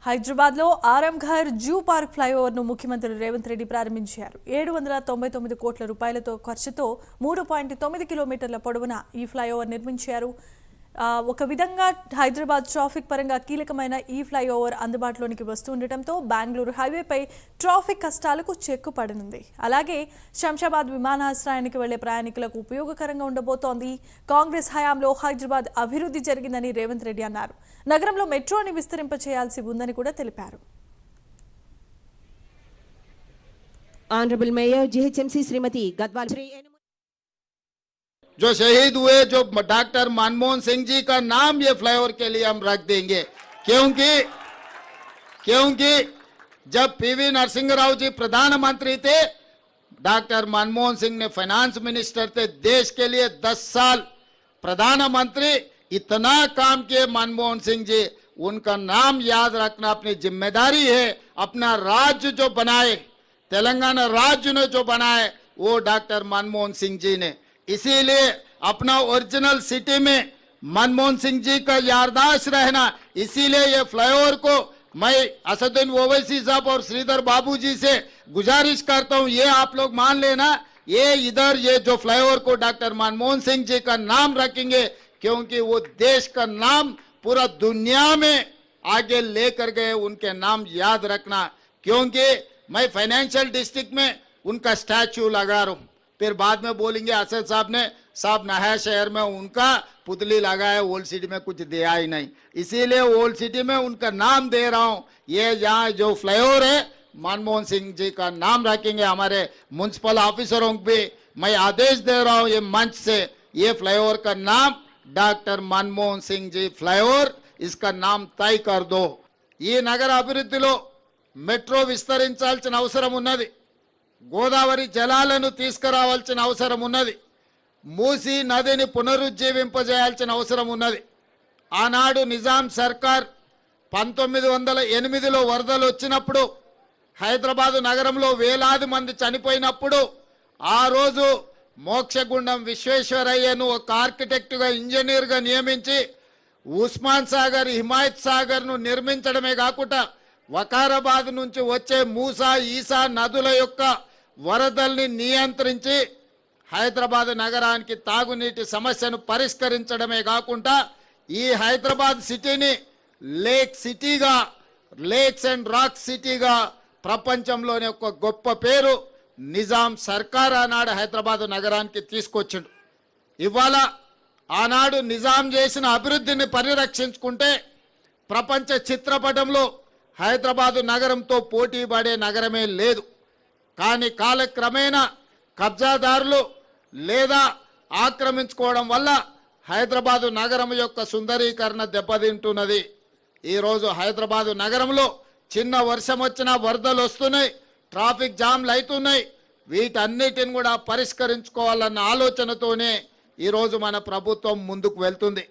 హైదరాబాద్లో Aramghar zoo park ఫ్లైఓవర్ను ముఖ్యమంత్రి రేవంత్ రెడ్డి ప్రారంభించారు. 799 కోట్ల రూపాయలతో ఖర్చుతో 3.9 కిలోమీటర్ల పొడవున ఈ ఫ్లైఓవర్ నిర్మించారు. ఒక విధంగా హైదరాబాద్ ట్రాఫిక్ పరంగా కీలకమైన ఈ ఫ్లైఓవర్ అందుబాటులోనికి వస్తుండటంతో బెంగళూరు హైవేపై ట్రాఫిక్ కష్టాలకు చెక్కు పడనుంది. అలాగే శంషాబాద్ విమానాశ్రయానికి వెళ్లే ప్రయాణికులకు ఉపయోగకరంగా ఉండబోతోంది. కాంగ్రెస్ హయాంలో హైదరాబాద్ అభివృద్ధి జరిగిందని రేవంత్ రెడ్డి అన్నారు. నగరంలో మెట్రోని విస్తరింపచేయాల్సి ఉందని కూడా తెలిపారు. Honourable mayor GHMC Shrimati Gadwal जो शहीद हुए जो डॉक्टर मनमोहन सिंह जी का नाम ये फ्लाईओवर के लिए हम रख देंगे, क्योंकि जब पीवी नरसिंह राव जी प्रधानमंत्री थे, डॉक्टर मनमोहन सिंह ने फाइनेंस मिनिस्टर थे. देश के लिए 10 साल प्रधानमंत्री इतना काम किए मनमोहन सिंह जी. उनका नाम याद रखना अपनी जिम्मेदारी है. अपना राज्य जो बनाए, तेलंगाना राज्य ने जो बनाए, वो डॉक्टर मनमोहन सिंह जी ने. इसीलिए अपना ओरिजिनल सिटी में मनमोहन सिंह जी का याददाश्त रहना. इसीलिए ये फ्लाईओवर को मैं असदुद्दीन ओवैसी साहब और श्रीधर बाबू जी से गुजारिश करता हूँ, ये आप लोग मान लेना, ये इधर ये जो फ्लाईओवर को डॉक्टर मनमोहन सिंह जी का नाम रखेंगे, क्योंकि वो देश का नाम पूरा दुनिया में आगे लेकर गए. उनके नाम याद रखना, क्योंकि मैं फाइनेंशियल डिस्ट्रिक्ट में उनका स्टैचू लगा रहा हूँ. फिर बाद में बोलेंगे असद साहब ने साहब नया शहर में उनका पुतली लगाया, ओल्ड सिटी में कुछ दिया ही नहीं. इसीलिए ओल्ड सिटी में उनका नाम दे रहा हूँ. ये यहाँ जो फ्लाईओवर है मनमोहन सिंह जी का नाम रखेंगे. हमारे म्युनिसिपल ऑफिसरों को भी मैं आदेश दे रहा हूँ, ये मंच से ये फ्लाईओवर का नाम डॉक्टर मनमोहन सिंह जी फ्लाईओवर, इसका नाम तय कर दो. ये नगर अभिवृद्धिलो మెట్రో విస్తరించాల్సిన అవసరం ఉన్నది. గోదావరి జలాలను తీసుకురావాల్సిన అవసరం ఉన్నది. మూసీ నదిని పునరుజ్జీవింపజేయాల్సిన అవసరం ఉన్నది. ఆనాడు నిజాం సర్కార్ 1908లో వరదలు వచ్చినప్పుడు హైదరాబాదు నగరంలో వేలాది మంది చనిపోయినప్పుడు ఆ రోజు మోక్షగుండం విశ్వేశ్వరయ్యను ఒక ఆర్కిటెక్ట్గా ఇంజనీర్గా నియమించి ఉస్మాన్ సాగర్ హిమాయత్ సాగర్ను నిర్మించడమే కాకుండా వకారాబాద్ నుంచి వచ్చే మూసా ఈసా నదుల యొక్క వరదల్ని నియంత్రించి హైదరాబాద్ నగరానికి తాగునీటి సమస్యను పరిష్కరించడమే కాకుండా ఈ హైదరాబాద్ సిటీని లేక్ సిటీగా, లేక్స్ అండ్ రాక్ సిటీగా ప్రపంచంలోనే ఒక గొప్ప పేరు నిజాం సర్కార్ ఆనాడు హైదరాబాద్ నగరానికి తీసుకొచ్చిండు. ఇవాళ ఆనాడు నిజాం చేసిన అభివృద్ధిని పరిరక్షించుకుంటే ప్రపంచ చిత్రపటంలో హైదరాబాదు నగరంతో పోటీ పడే నగరమే లేదు. కానీ కాలక్రమేణా కబ్జాదారులు లేదా ఆక్రమించుకోవడం వల్ల హైదరాబాదు నగరం యొక్క సుందరీకరణ దెబ్బతింటున్నది. ఈరోజు హైదరాబాదు నగరంలో చిన్న వర్షం వచ్చినా వరదలు వస్తున్నాయి, ట్రాఫిక్ జామ్లు అవుతున్నాయి. వీటన్నిటిని కూడా పరిష్కరించుకోవాలన్న ఆలోచనతోనే ఈరోజు మన ప్రభుత్వం ముందుకు వెళ్తుంది.